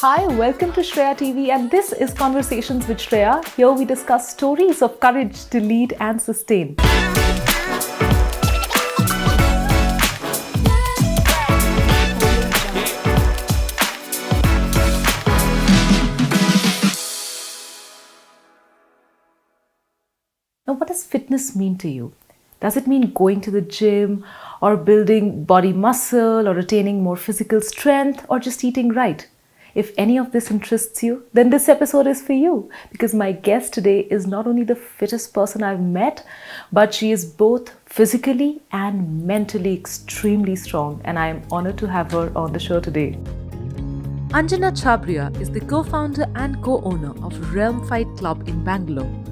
Hi, welcome to Shreya TV, and this is Conversations with Shreya. Here we discuss stories of courage to lead and sustain. Now, what does fitness mean to you? Does it mean going to the gym or building body muscle or attaining more physical strength or just eating right? If any of this interests you, then this episode is for you because my guest today is not only the fittest person I've met, but she is both physically and mentally extremely strong, and I am honored to have her on the show today. Anjana is the co-founder and co-owner of Realm Fight Club in Bangalore.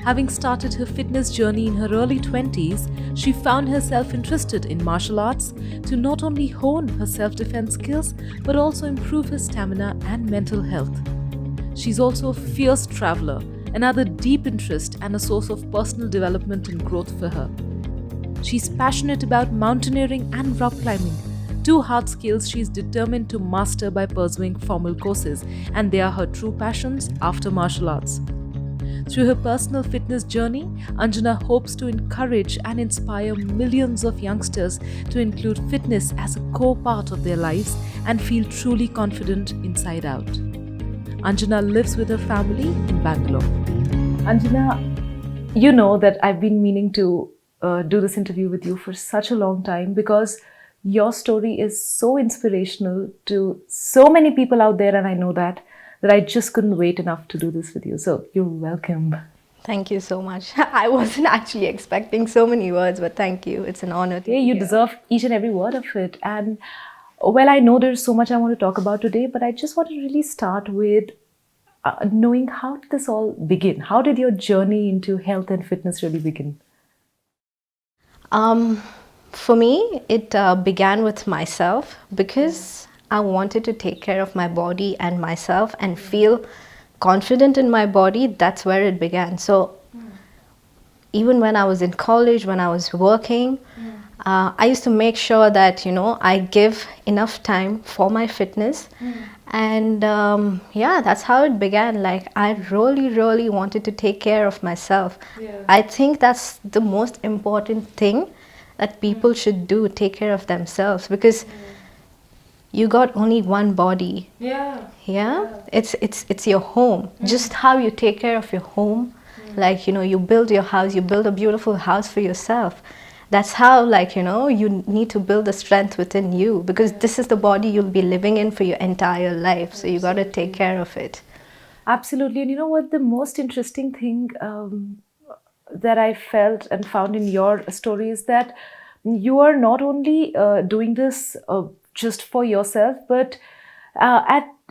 Having started her fitness journey in her early 20s, she found herself interested in martial arts to not only hone her self-defense skills but also improve her stamina and mental health. She's also a fierce traveler, another deep interest and a source of personal development and growth for her. She's passionate about mountaineering and rock climbing, two hard skills she's determined to master by pursuing formal courses, and they are her true passions after martial arts. Through her personal fitness journey, Anjana hopes to encourage and inspire millions of youngsters to include fitness as a core part of their lives and feel truly confident inside out. Anjana lives with her family in Bangalore. Anjana, you know that I've been meaning to do this interview with you for such a long time because your story is so inspirational to so many people out there, and I know that I just couldn't wait enough to do this with you. So you're welcome. Thank you so much. I wasn't actually expecting so many words, but thank you. It's an honor to be you here. Deserve each and every word of it. And well, I know there's so much I want to talk about today, but I just want to really start with knowing, how did this all begin? How did your journey into health and fitness really begin? For me, it began with myself because I wanted to take care of my body and myself and feel confident in my body. That's where it began. So even when I was in college, when I was working, I used to make sure that, I give enough time for my fitness. And that's how it began. Like, I really, really wanted to take care of myself. I think that's the most important thing that people should do, take care of themselves, because you got only one body. It's your home. Just how you take care of your home, like, you build your house, you build a beautiful house for yourself. That's how, you need to build the strength within you, because this is the body you'll be living in for your entire life. So you got to take care of it. Absolutely. And you know what, the most interesting thing that I felt and found in your story is that you are not only doing this just for yourself, but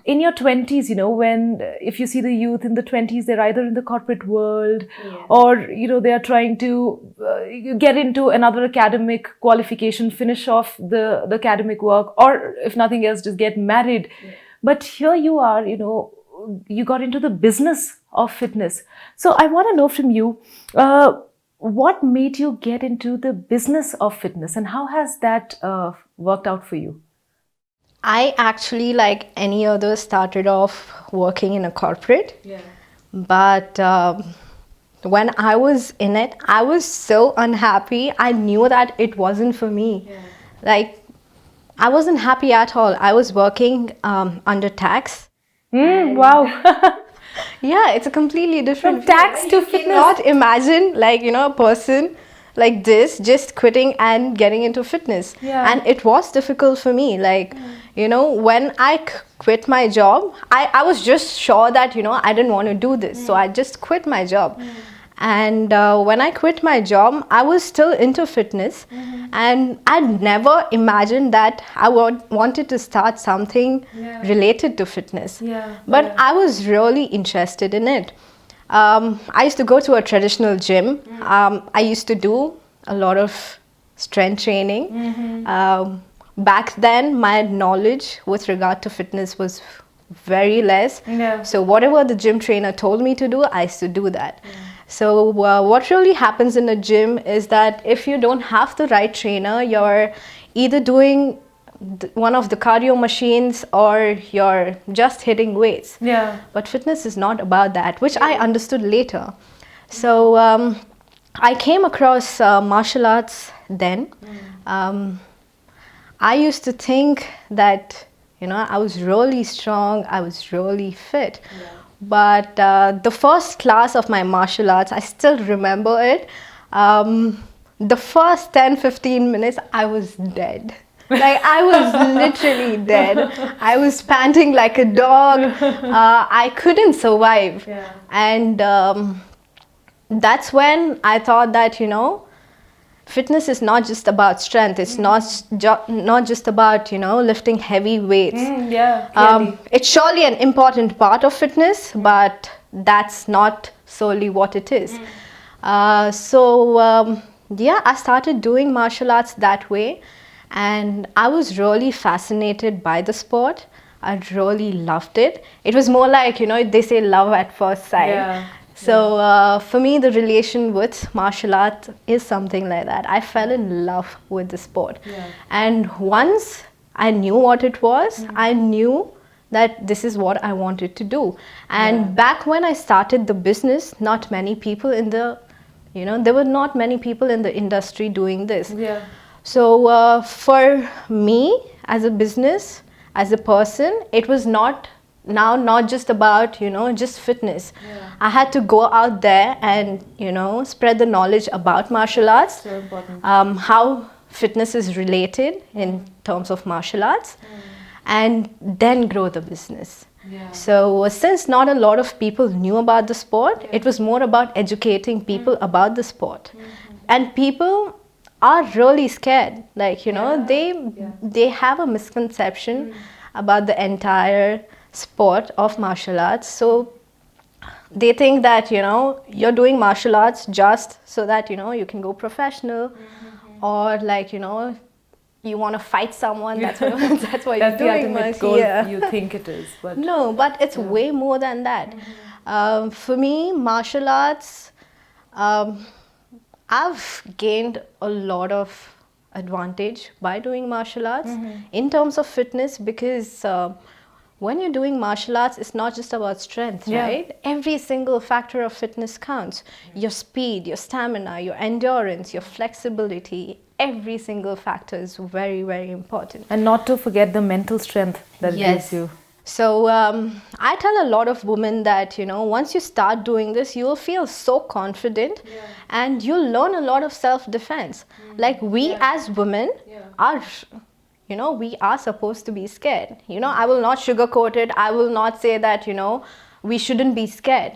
in your 20s, when if you see the youth in the 20s, they're either in the corporate world or, they are trying to get into another academic qualification, finish off the academic work, or if nothing else, just get married. But here you are, you got into the business of fitness. So I want to know from you, what made you get into the business of fitness, and how has that worked out for you? I actually, like any other, started off working in a corporate. But when I was in it, I was so unhappy. I knew that it wasn't for me. Like, I wasn't happy at all. I was working under tax. Wow. Yeah, it's a completely different From tax to fitness. Not imagine, a person like this just quitting and getting into fitness. And it was difficult for me. When I quit my job, I was just sure that, I didn't want to do this. So I just quit my job. And when I quit my job, I was still into fitness. And I never imagined that I wanted to start something related to fitness. But I was really interested in it. I used to go to a traditional gym. I used to do a lot of strength training. Back then, my knowledge with regard to fitness was very less. So whatever the gym trainer told me to do, I used to do that. So what really happens in a gym is that if you don't have the right trainer, you're either doing one of the cardio machines, or you're just hitting weights. Yeah. But fitness is not about that, which I understood later. So I came across martial arts then. I used to think that, I was really strong, I was really fit. Yeah. But the first class of my martial arts, I still remember it. The first 10-15 minutes, I was dead. Like, I was literally dead. I was panting like a dog. I couldn't survive. Yeah. And that's when I thought that, fitness is not just about strength. It's not just about, lifting heavy weights. Yeah, clearly. It's surely an important part of fitness, but that's not solely what it is. Yeah, I started doing martial arts that way, and I was really fascinated by the sport. I really loved it. It was more like, they say love at first sight. Yeah. So for me, the relation with martial art is something like that. I fell in love with the sport. Yeah. And once I knew what it was, I knew that this is what I wanted to do. And back when I started the business, not many people in the, there were not many people in the industry doing this. Yeah. So for me as a business, as a person, it was not just about, just fitness. Yeah. I had to go out there and, spread the knowledge about martial arts. So important. How fitness is related in terms of martial arts, and then grow the business. Yeah. So since not a lot of people knew about the sport, it was more about educating people about the sport. And people are really scared. Like, they have a misconception about the entire sport of martial arts. So they think that, you're doing martial arts just so that, you can go professional, or like, you want to fight someone. That's what that's why That's you're the doing ultimate it. goal Yeah. you think it is. But No, but it's way more than that. For me, martial arts, I've gained a lot of advantage by doing martial arts in terms of fitness, because when you're doing martial arts, it's not just about strength, Yeah. right? Every single factor of fitness counts. Your speed, your stamina, your endurance, your flexibility, every single factor is very, very important. and not to forget the mental strength that it gives you. So I tell a lot of women that, once you start doing this, you'll feel so confident, and you'll learn a lot of self-defense. Like, we as women are, we are supposed to be scared. I will not sugarcoat it. I will not say that, we shouldn't be scared.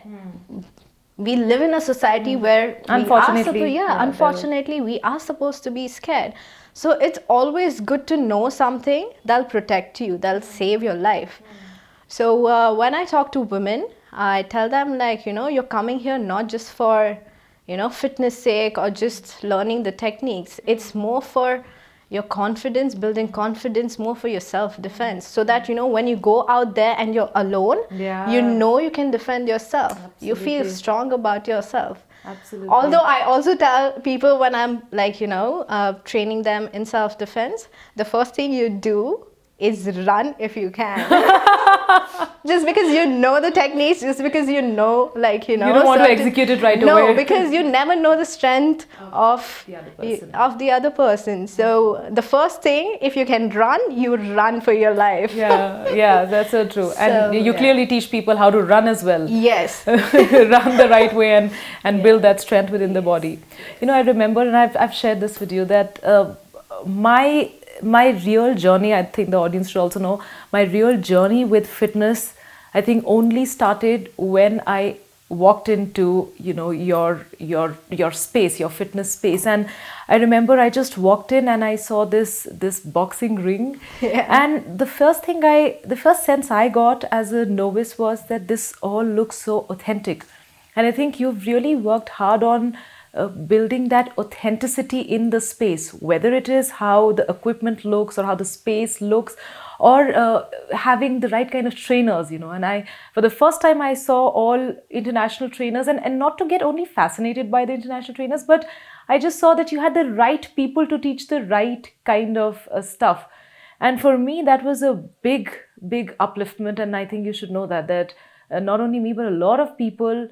We live in a society where Unfortunately, unfortunately, we are supposed to be scared. So it's always good to know something that'll protect you, that'll save your life. So when I talk to women, I tell them, like, you're coming here not just for, fitness sake or just learning the techniques. It's more for your confidence, building confidence, more for your self-defense, so that, when you go out there and you're alone, you can defend yourself. You feel strong about yourself. Absolutely. Although I also tell people, when I'm like, training them in self-defense, the first thing you do is run if you can. Just because you know the techniques, just because you know, like, You don't want to execute it right away. No, because you never know the strength of the other person. So the first thing, if you can run, you run for your life. Yeah, that's so true. And So, you clearly teach people how to run as well. Yes. Run the right way and build that strength within the body. I remember, and I've shared this with you, that my real journey, I think the audience should also know, my real journey with fitness, I think, only started when I walked into, your space, your fitness space. And I remember I just walked in and I saw this boxing ring. And the first sense I got as a novice was that this all looks so authentic. And I think you've really worked hard on building that authenticity in the space, whether it is how the equipment looks or how the space looks, or having the right kind of trainers, and for the first time I saw all international trainers, and not to get only fascinated by the international trainers, but I just saw that you had the right people to teach the right kind of stuff. And for me, that was a big, big upliftment. And I think you should know that not only me, but a lot of people,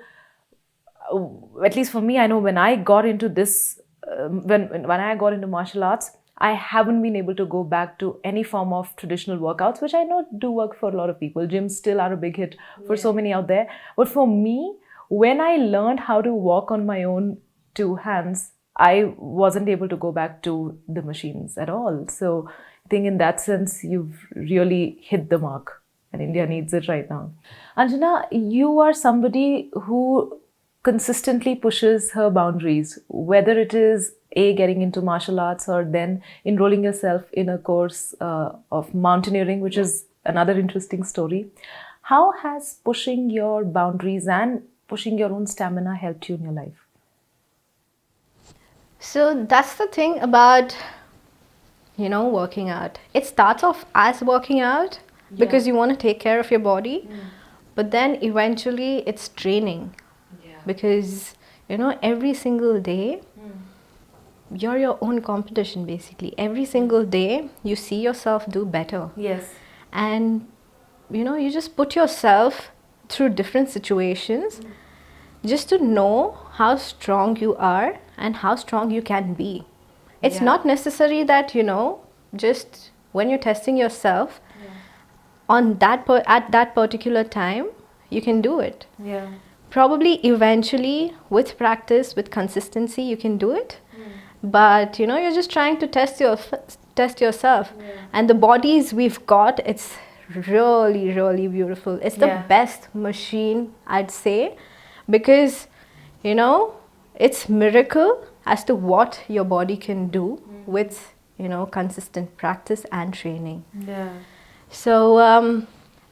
at least for me, I know when I got into this, when I got into martial arts, I haven't been able to go back to any form of traditional workouts, which I know do work for a lot of people. Gyms still are a big hit for so many out there. But for me, when I learned how to walk on my own two hands, I wasn't able to go back to the machines at all. So I think in that sense, you've really hit the mark, and India needs it right now. Anjana, you are somebody who consistently pushes her boundaries, whether it is A, getting into martial arts, or then enrolling yourself in a course of mountaineering, which is another interesting story. How has pushing your boundaries and pushing your own stamina helped you in your life? So that's the thing about, working out. It starts off as working out because you want to take care of your body, but then eventually it's training because, every single day you're your own competition basically. Every single day you see yourself do better. Yes. And, you just put yourself through different situations just to know how strong you are and how strong you can be. It's not necessary that, just when you're testing yourself on at that particular time, you can do it. Yeah. Probably eventually with practice, with consistency, you can do it. But, you're just trying to test yourself. And the bodies we've got, it's really, really beautiful. It's the best machine, I'd say, because, it's miracle as to what your body can do with, consistent practice and training. Yeah. So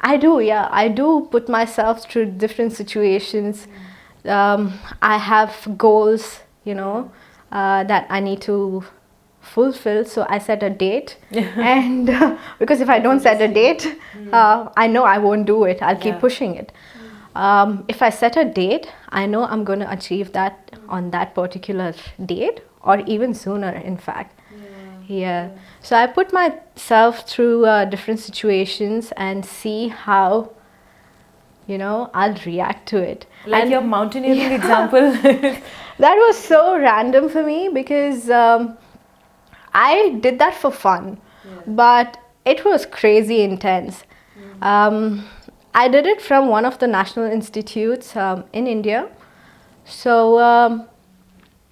I do put myself through different situations. I have goals, that I need to fulfill. So I set a date, and because if I don't set a date, I know I won't do it. I'll keep pushing it. If I set a date, I know I'm going to achieve that on that particular date, or even sooner, in fact. Yeah. So I put myself through different situations and see how, I'll react to it. Like and your mountaineering example. that was so random for me because I did that for fun, but it was crazy intense. I did it from one of the national institutes in India. So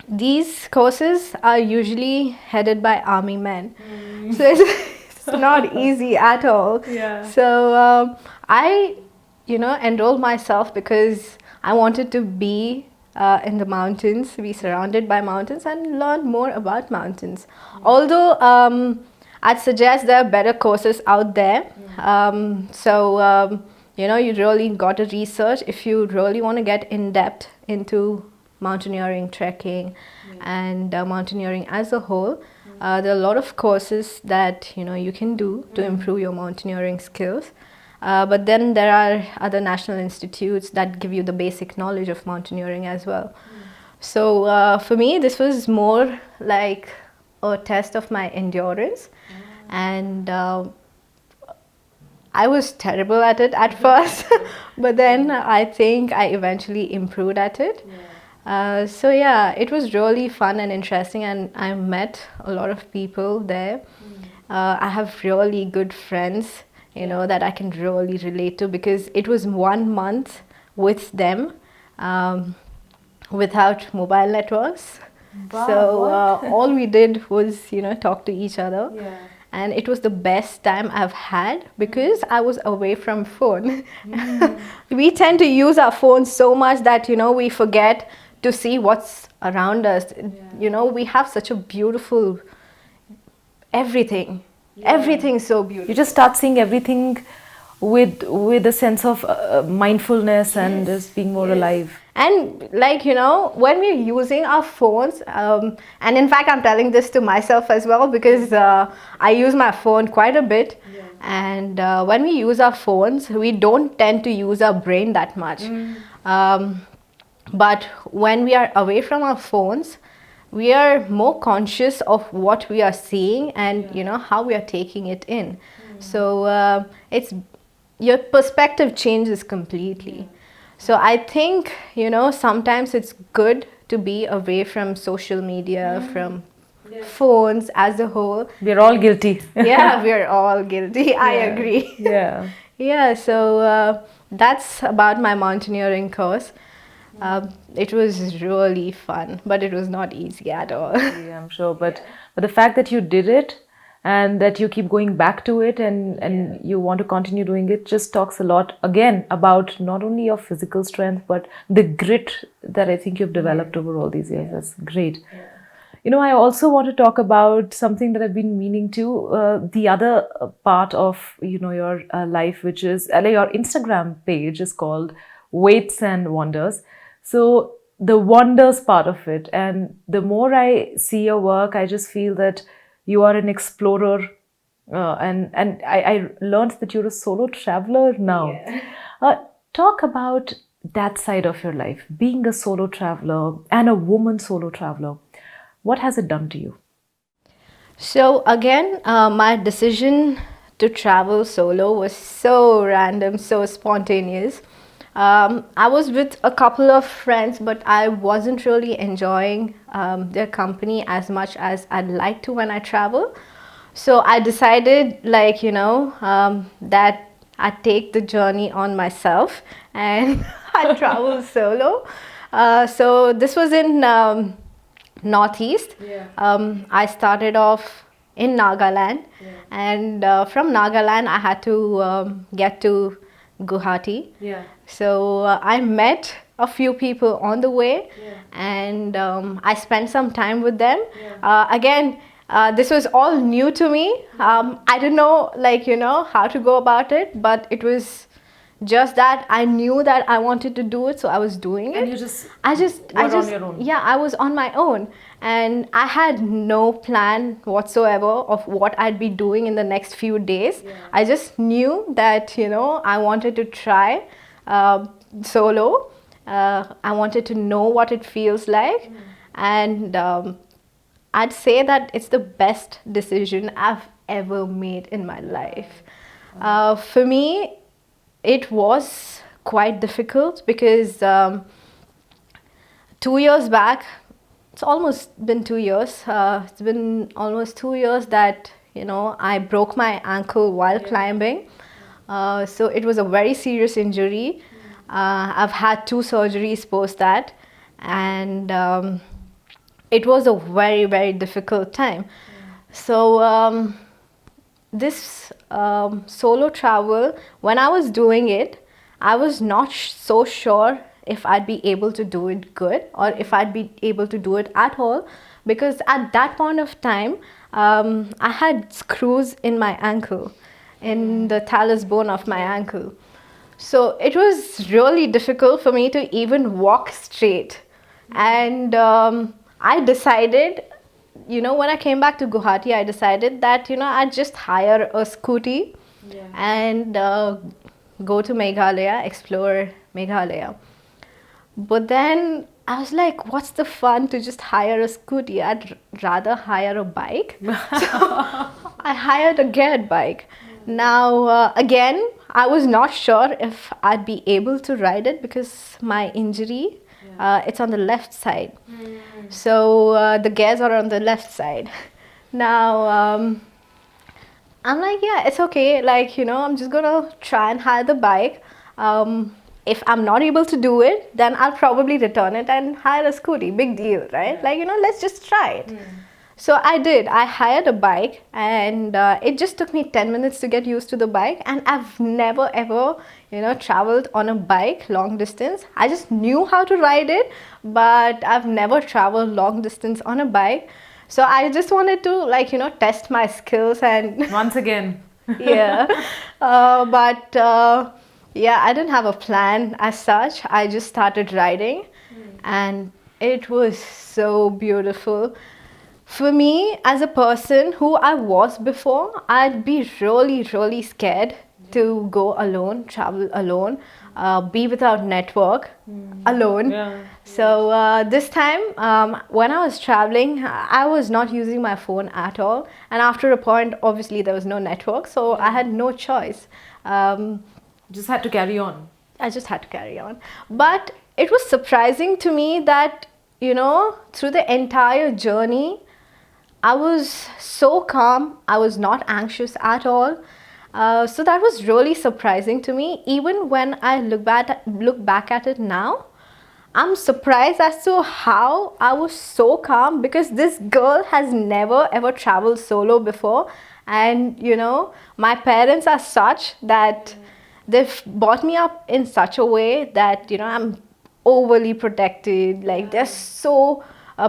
these courses are usually headed by army men. So it's not easy at all. So I, enrolled myself because I wanted to be in the mountains, be surrounded by mountains and learn more about mountains. Although I'd suggest there are better courses out there. You really got to research if you really want to get in depth into mountaineering, trekking, and mountaineering as a whole. There are a lot of courses that you can do to improve your mountaineering skills. But then there are other national institutes that give you the basic knowledge of mountaineering as well. So for me, this was more like a test of my endurance, and I was terrible at it at first, but then I think I eventually improved at it. So it was really fun and interesting, and I met a lot of people there. I have really good friends, that I can really relate to, because it was 1 month with them without mobile networks. Wow, So all we did was, talk to each other. And it was the best time I've had because I was away from phone. We tend to use our phones so much that, we forget to see what's around us. We have such a beautiful everything. Everything's so beautiful. You just start seeing everything with a sense of mindfulness and just being more alive. And when we're using our phones, and in fact I'm telling this to myself as well, because I use my phone quite a bit. And when we use our phones, we don't tend to use our brain that much. But when we are away from our phones, we are more conscious of what we are seeing and how we are taking it in. So it's your perspective changes completely. So I think sometimes it's good to be away from social media, from phones as a whole. We're all guilty. Yeah, we're all guilty. I agree. Yeah. Yeah, so that's about my mountaineering course. It was really fun, but it was not easy at all. Yeah, I'm sure. But the fact that you did it and that you keep going back to it and you want to continue doing it just talks a lot again about not only your physical strength but the grit that I think you've developed over all these years. That's great. I also want to talk about something that I've been meaning to, the other part of, your life, which is your Instagram page is called Weights and Wonders. So the wonders part of it, and the more I see your work, I just feel that you are an explorer, and I learned that you're a solo traveler now. Talk about that side of your life, being a solo traveler and a woman solo traveler. What has it done to you? So again, my decision to travel solo was so random, so spontaneous. I was with a couple of friends, but I wasn't really enjoying their company as much as I'd like to when I travel. So I decided, that I'd take the journey on myself and I travel solo. So this was in Northeast. I started off in Nagaland, and from Nagaland I had to get to Guwahati. So I met a few people on the way, and I spent some time with them. Again, this was all new to me. I didn't know, how to go about it, but it was just that I knew that I wanted to do it, so I was doing it. And you just I just on your own. Yeah, I was on my own, and I had no plan whatsoever of what I'd be doing in the next few days. I just knew that I wanted to try solo. I wanted to know what it feels like, and I'd say that it's the best decision I've ever made in my life. For me, it was quite difficult because 2 years back, it's almost been 2 years. It's been almost 2 years that I broke my ankle while climbing. So it was a very serious injury. I've had 2 surgeries post that, and it was a very, very difficult time. So this solo travel, when I was doing it, I was not so sure if I'd be able to do it good or if I'd be able to do it at all, because at that point of time I had screws in my ankle, in the talus bone of my ankle. So it was really difficult for me to even walk straight. And I decided, when I came back to Guwahati, I decided that, I'd just hire a scooty and go to Meghalaya, explore Meghalaya. But then I was like, what's the fun to just hire a scooty? I'd rather hire a bike. So I hired a geared bike. Now, again, I was not sure if I'd be able to ride it because my injury, it's on the left side. So the gears are on the left side. Now, I'm like, yeah, it's okay. I'm just going to try and hire the bike. If I'm not able to do it, then I'll probably return it and hire a scooty. Big deal, right? Let's just try it. So I did. I hired a bike, and it just took me 10 minutes to get used to the bike. And I've never ever, traveled on a bike long distance. I just knew how to ride it, but I've never traveled long distance on a bike. So I just wanted to test my skills and Once again. yeah. But I didn't have a plan as such. I just started riding, and it was so beautiful. For me, as a person who I was before, I'd be really, really scared to go alone, travel alone, be without network, alone. So this time, when I was traveling, I was not using my phone at all. And after a point, obviously there was no network, so I had no choice. Just had to carry on. I just had to carry on. But it was surprising to me that, through the entire journey, I was so calm. I was not anxious at all. So that was really surprising to me. Even when I look back at it now, I'm surprised as to how I was so calm, because this girl has never ever traveled solo before. And my parents are such that they've brought me up in such a way that I'm overly protected. Like, they're so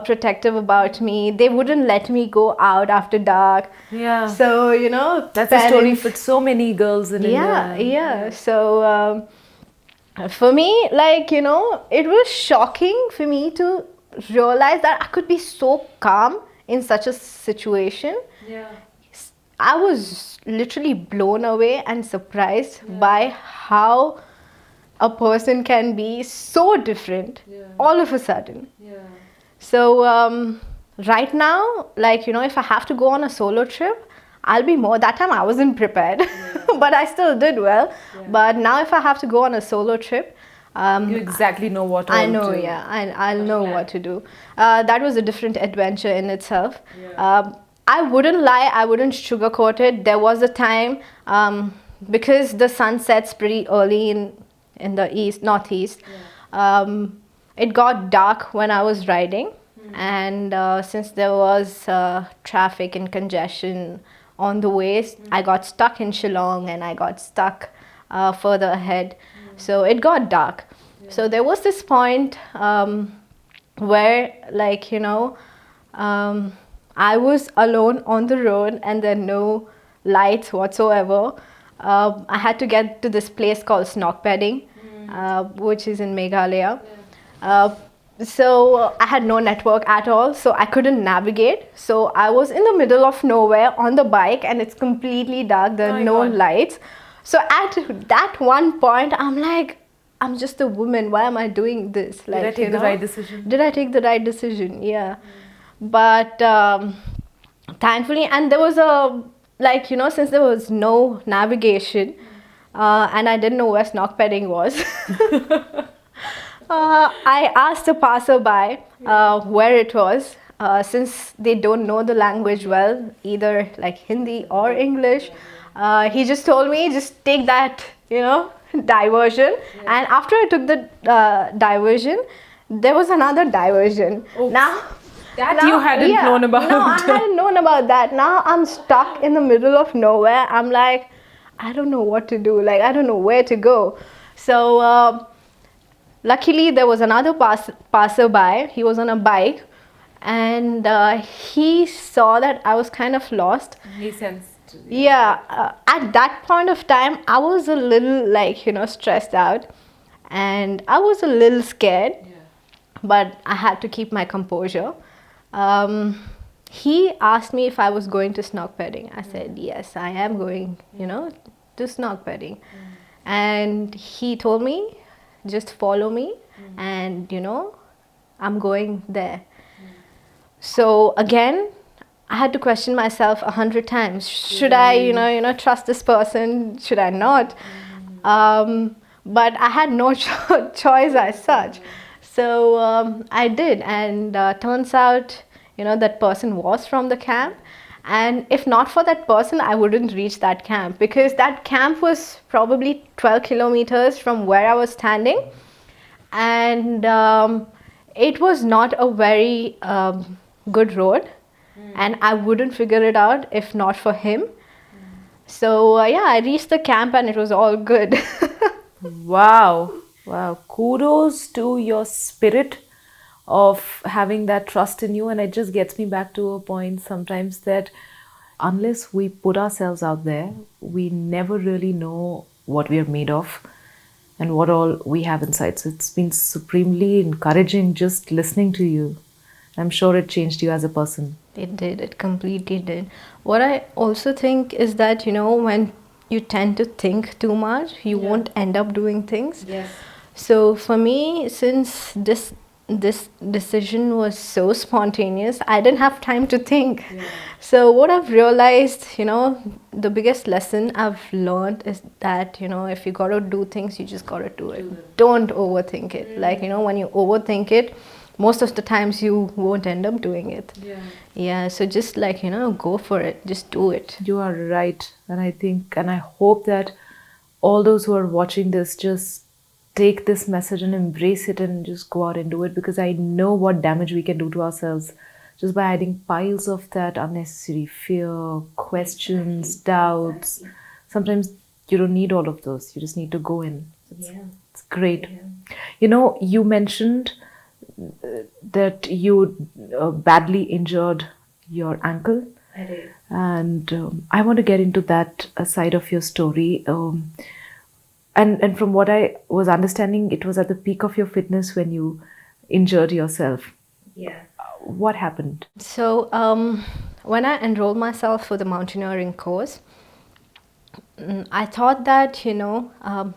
protective about me. They wouldn't let me go out after dark. Yeah. So That's a story for so many girls in yeah, India. yeah. So for me, it was shocking for me to realize that I could be so calm in such a situation. Yeah. I was literally blown away and surprised by how a person can be so different all of a sudden. So right now, if I have to go on a solo trip, I'll be more. That time I wasn't prepared, but I still did well. But now if I have to go on a solo trip, You exactly know what all I know, to. yeah, I'll know what to do. That was a different adventure in itself. I wouldn't lie, I wouldn't sugarcoat it. There was a time, because the sun sets pretty early in the northeast. It got dark when I was riding, and since there was traffic and congestion on the ways, I got stuck in Shillong, and I got stuck further ahead. So it got dark. So there was this point where, I was alone on the road, and there were no lights whatsoever. I had to get to this place called Snokpedding, which is in Meghalaya. So I had no network at all, so I couldn't navigate. So I was in the middle of nowhere on the bike, and it's completely dark. There are no lights. So at that one point, I'm like, I'm just a woman. Why am I doing this? Did I take the right decision? Did I take the right decision? Yeah. But thankfully, and there was since there was no navigation, and I didn't know where Snokpedding was, I asked a passerby where it was. Since they don't know the language well, either like Hindi or English, he just told me, just take that, diversion. And after I took the diversion, there was another diversion. Now, you hadn't known about. No, I hadn't known about that. Now I'm stuck in the middle of nowhere. I'm like, I don't know what to do. Like, I don't know where to go. So luckily, there was another passerby. He was on a bike, and he saw that I was kind of lost. He sensed. Yeah, at that point of time, I was a little stressed out, and I was a little scared, but I had to keep my composure. He asked me if I was going to Snokpedding. I said, yes, I am going, to Snokpedding. And he told me, just follow me, and, I'm going there. So again, I had to question myself 100 times. Should I, trust this person? Should I not? But I had no choice as such. So I did, and turns out, that person was from the camp. And if not for that person, I wouldn't reach that camp, because that camp was probably 12 kilometers from where I was standing. And it was not a very good road. And I wouldn't figure it out if not for him. So I reached the camp, and it was all good. Wow. Kudos to your spirit of having that trust in you. And it just gets me back to a point sometimes that unless we put ourselves out there, we never really know what we are made of and what all we have inside. So it's been supremely encouraging just listening to you. I'm sure it changed you as a person. It did. It completely did. What I also think is that, when you tend to think too much, you won't end up doing things. Yes. So for me, since this decision was so spontaneous, I didn't have time to think. Yeah. So what I've realized, the biggest lesson I've learned is that, if you gotta do things, you just gotta do it. Don't overthink it. Like, when you overthink it, most of the times you won't end up doing it. Yeah, so just like, go for it. Just do it. You are right. And I think, and I hope that all those who are watching this just take this message and embrace it and just go out and do it, because I know what damage we can do to ourselves just by adding piles of that unnecessary fear, questions, doubts. Sometimes you don't need all of those. You just need to go in. It's great. You mentioned that you badly injured your ankle. I did. And I want to get into that side of your story. And from what I was understanding, it was at the peak of your fitness when you injured yourself. Yeah. What happened? So when I enrolled myself for the mountaineering course, I thought that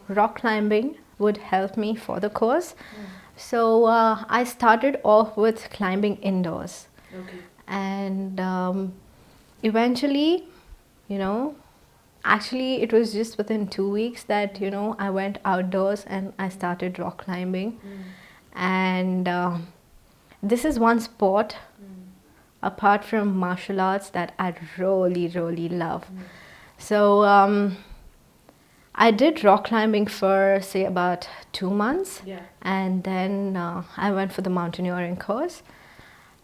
rock climbing would help me for the course. So I started off with climbing indoors. Okay. And eventually, actually it was just within 2 weeks that I went outdoors and I started rock climbing. And this is one sport apart from martial arts that I really, really love. So I did rock climbing for, say, about 2 months. Yeah. And then I went for the mountaineering course.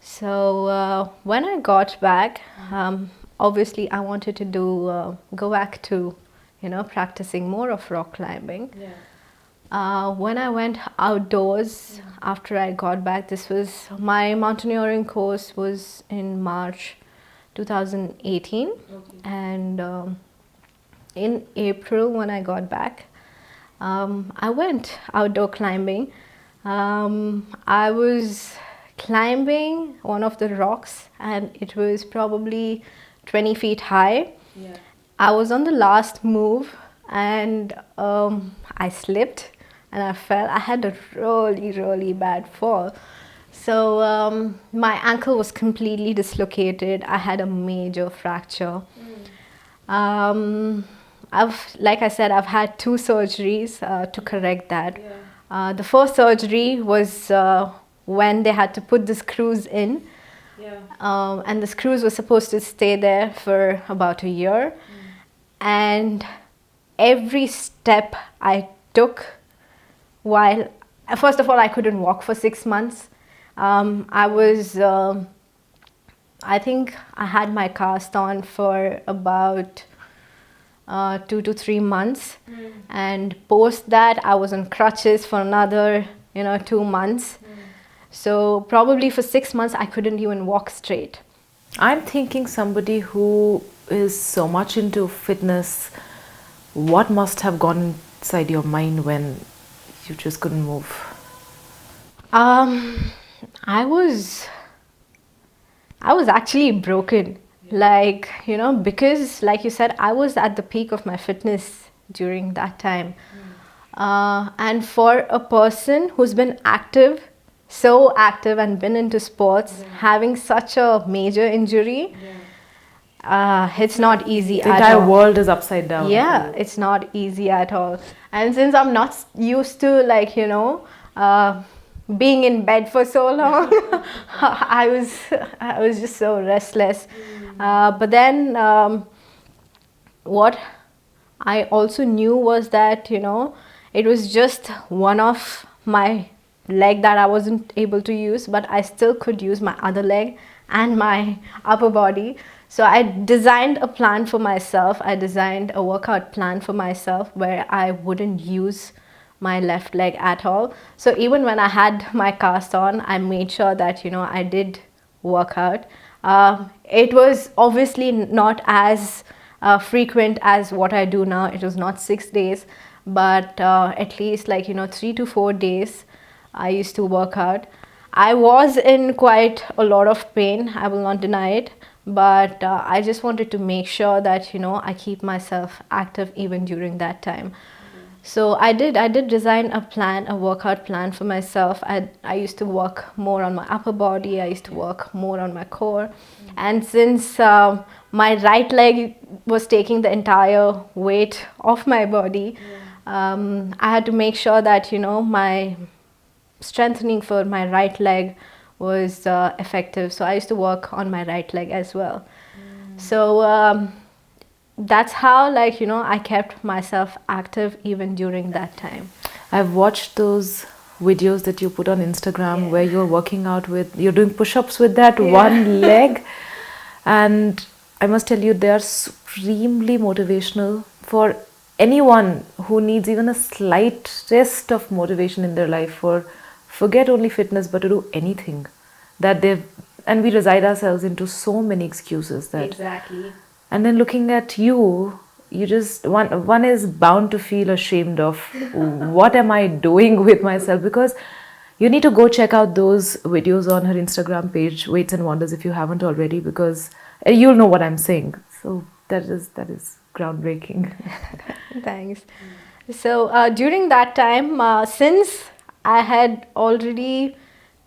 So when I got back, obviously I wanted to go back to, practicing more of rock climbing. When I went outdoors after I got back, my mountaineering course was in March 2018. Okay. And in April when I got back, I went outdoor climbing. I was climbing one of the rocks and it was probably 20 feet high. Yeah. I was on the last move and I slipped and I fell. I had a really, really bad fall. So my ankle was completely dislocated. I had a major fracture. Like I said, I've had 2 surgeries to correct that. The first surgery was when they had to put the screws in. And the screws were supposed to stay there for about a year. And every step I took first of all, I couldn't walk for 6 months. I think I had my cast on for about 2 to 3 months. And post that, I was on crutches for another, 2 months. So probably for 6 months, I couldn't even walk straight. I'm thinking somebody who is so much into fitness, what must have gone inside your mind when you just couldn't move? I was actually broken. Like, because like you said, I was at the peak of my fitness during that time. And for a person who's been so active and been into sports, having such a major injury, it's not easy The at entire all. world is upside down. Yeah, it's not easy at all. And since I'm not used to being in bed for so long, I was just so restless. But then what I also knew was that it was just one of my leg that I wasn't able to use, but I still could use my other leg and my upper body. So I designed a plan for myself. I designed a workout plan for myself where I wouldn't use my left leg at all. So even when I had my cast on, I made sure that I did work out. It was obviously not as frequent as what I do now. It was not 6 days, but at least 3 to 4 days I used to work out. I was in quite a lot of pain, I will not deny it, but I just wanted to make sure that I keep myself active even during that time. So I did design a plan, a workout plan for myself. I used to work more on my upper body. I used to work more on my core. And since my right leg was taking the entire weight of my body, I had to make sure that my strengthening for my right leg was effective. So I used to work on my right leg as well. So that's how, I kept myself active even during that time. I've watched those videos that you put on Instagram where you're working out with, you're doing push-ups with that one leg. And I must tell you, they are supremely motivational for anyone who needs even a slightest of motivation in their life for forget only fitness but to do anything that they've, and we reside ourselves into so many excuses that Exactly. and then looking at you, you just one is bound to feel ashamed of what am I doing with myself, because you need to go check out those videos on her Instagram page, Weights and Wonders, if you haven't already, because you'll know what I'm saying. So that is groundbreaking. Thanks. So during that time, since I had already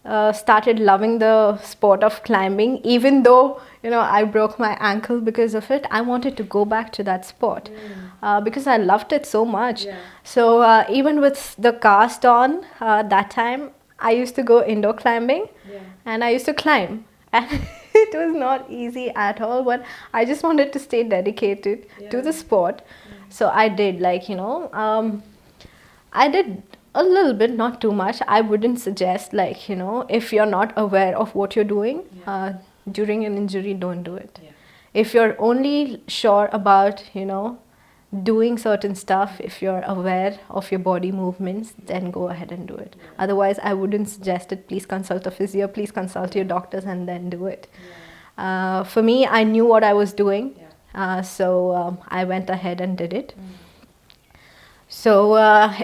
started loving the sport of climbing, even though I broke my ankle because of it, I wanted to go back to that sport because I loved it so much. So even with the cast on that time, I used to go indoor climbing, and I used to climb. And it was not easy at all, but I just wanted to stay dedicated to the sport. So I did, I did a little bit, not too much. I wouldn't suggest, if you're not aware of what you're doing during an injury, don't do it. If you're only sure about, doing certain stuff, if you're aware of your body movements, then go ahead and do it. Otherwise, I wouldn't suggest it. Please consult a physio, please consult your doctors, and then do it. For me, I knew what I was doing, so I went ahead and did it. So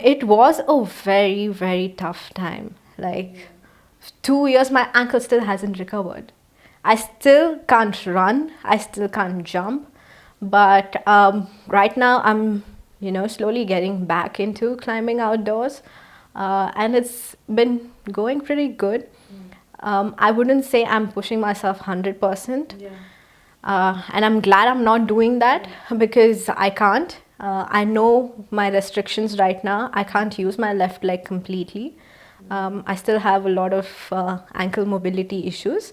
it was a very, very tough time. 2 years, my ankle still hasn't recovered. I still can't run. I still can't jump. But right now, I'm, slowly getting back into climbing outdoors. And it's been going pretty good. I wouldn't say I'm pushing myself 100%. And I'm glad I'm not doing that because I can't. I know my restrictions right now. I can't use my left leg completely. I still have a lot of ankle mobility issues.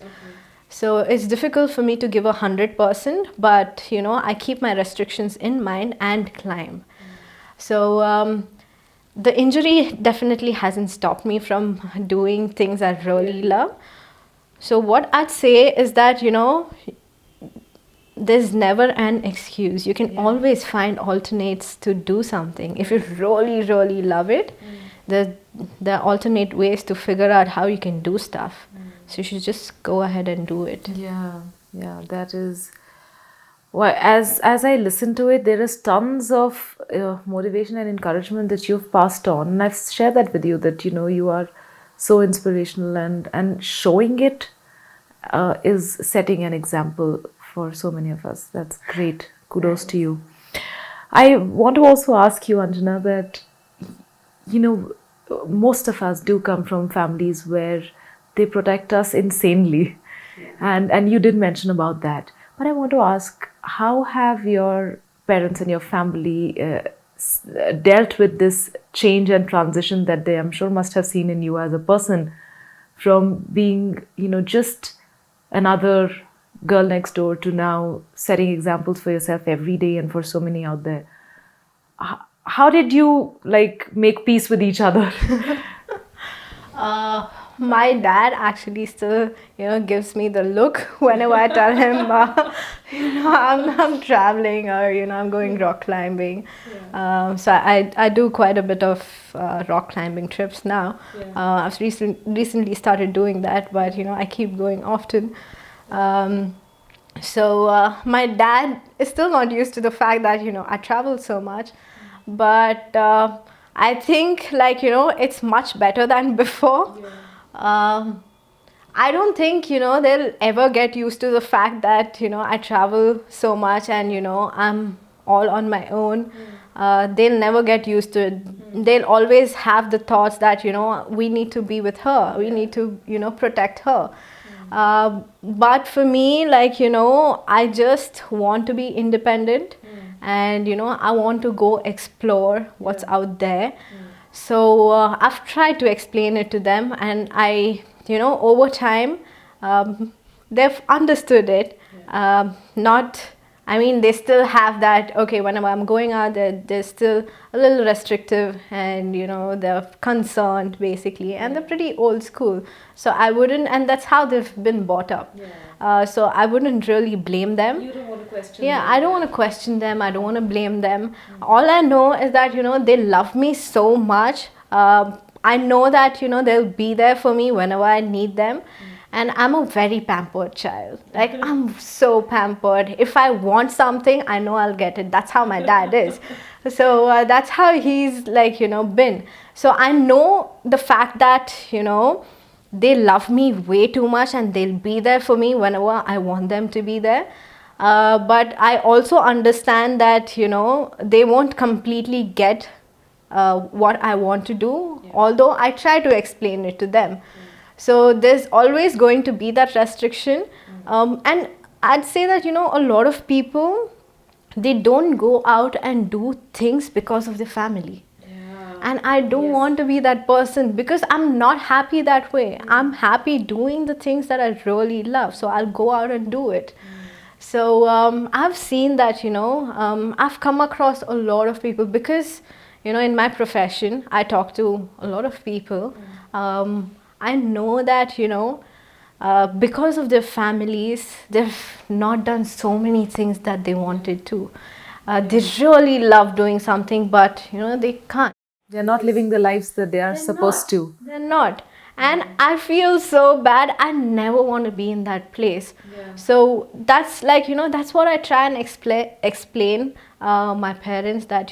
So it's difficult for me to give 100%, but I keep my restrictions in mind and climb. So the injury definitely hasn't stopped me from doing things I really love. So what I'd say is that, there's never an excuse. You can always find alternates to do something. If you really, really love it, there are alternate ways to figure out how you can do stuff. So you should just go ahead and do it. Yeah, that is. Well, as I listen to it, there is tons of motivation and encouragement that you've passed on, and I've shared that with you. That you are so inspirational, and showing it is setting an example for so many of us. That's great. Kudos to you. I want to also ask you, Anjana, that most of us do come from families where they protect us insanely, and you did mention about that. But I want to ask, how have your parents and your family dealt with this change and transition that they, I'm sure, must have seen in you as a person, from being, just another girl next door to now setting examples for yourself every day and for so many out there? How did you make peace with each other? My dad actually still, gives me the look whenever I tell him, I'm traveling or, I'm going rock climbing. So I do quite a bit of rock climbing trips now. I've recently started doing that, but, I keep going often. So my dad is still not used to the fact that, I travel so much. But I think, it's much better than before. I don't think, they'll ever get used to the fact that, I travel so much and, I'm all on my own. They'll never get used to it. They'll always have the thoughts that, we need to be with her. We need to, protect her. But for me, like, I just want to be independent and, I want to go explore what's out there. So I've tried to explain it to them, and over time, they've understood it. Not, I mean, they still have that, okay, whenever I'm going out, they're still a little restrictive and, they're concerned basically, and they're pretty old school. So I wouldn't, and that's how they've been brought up. So I wouldn't really blame them. You don't want to question Yeah, them. I don't want to question them. I don't want to blame them. All I know is that, they love me so much. I know that, they'll be there for me whenever I need them. And I'm a very pampered child. Like, I'm so pampered. If I want something, I know I'll get it. That's how my dad is. So that's how he's, like, been. So I know the fact that, they love me way too much and they'll be there for me whenever I want them to be there. But I also understand that, they won't completely get what I want to do, although I try to explain it to them. So there's always going to be that restriction. And I'd say that, a lot of people, they don't go out and do things because of their family. And I don't want to be that person, because I'm not happy that way. I'm happy doing the things that I really love. So I'll go out and do it. So I've seen that, I've come across a lot of people, because, in my profession, I talk to a lot of people. I know that, because of their families, they've not done so many things that they wanted to. They really love doing something, but, they can't. They're not living the lives that they are supposed to. They're not. And I feel so bad. I never want to be in that place. So that's like, that's what I try and explain my parents, that,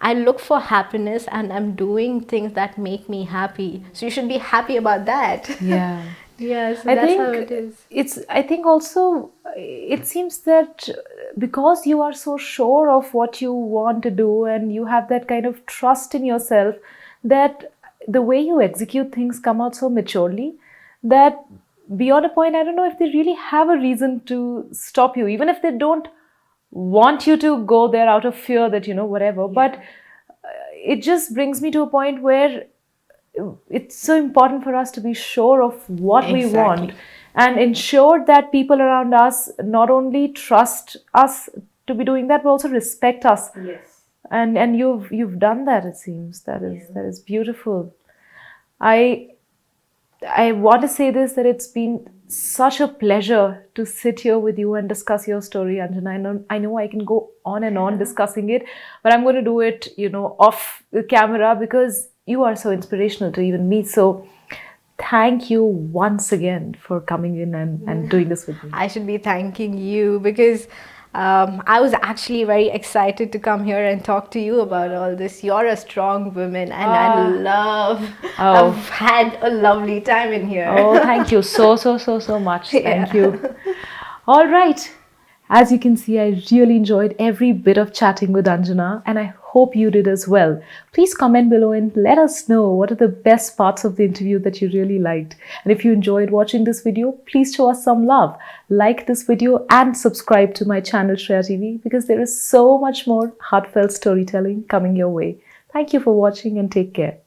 I look for happiness and I'm doing things that make me happy. So you should be happy about that. Yeah. Yeah, so I that's think how it is. I think also it seems that because you are so sure of what you want to do and you have that kind of trust in yourself, that the way you execute things come out so maturely, that beyond a point, I don't know if they really have a reason to stop you, even if they don't want you to go there out of fear that, whatever. But it just brings me to a point where it's so important for us to be sure of what we want, and ensure that people around us not only trust us to be doing that, but also respect us. And you've done that, it seems. That is beautiful. I want to say this, that it's been such a pleasure to sit here with you and discuss your story, Anjana. I know I can go on and on discussing it, but I'm going to do it, off the camera, because you are so inspirational to even me. So thank you once again for coming in and doing this with me. I should be thanking you, because I was actually very excited to come here and talk to you about all this. You're a strong woman, and I've had a lovely time in here. Oh, thank you so much. Thank you. All right. As you can see, I really enjoyed every bit of chatting with Anjana, and I hope you did as well. Please comment below and let us know what are the best parts of the interview that you really liked. And if you enjoyed watching this video, please show us some love. Like this video and subscribe to my channel Shreya TV, because there is so much more heartfelt storytelling coming your way. Thank you for watching and take care.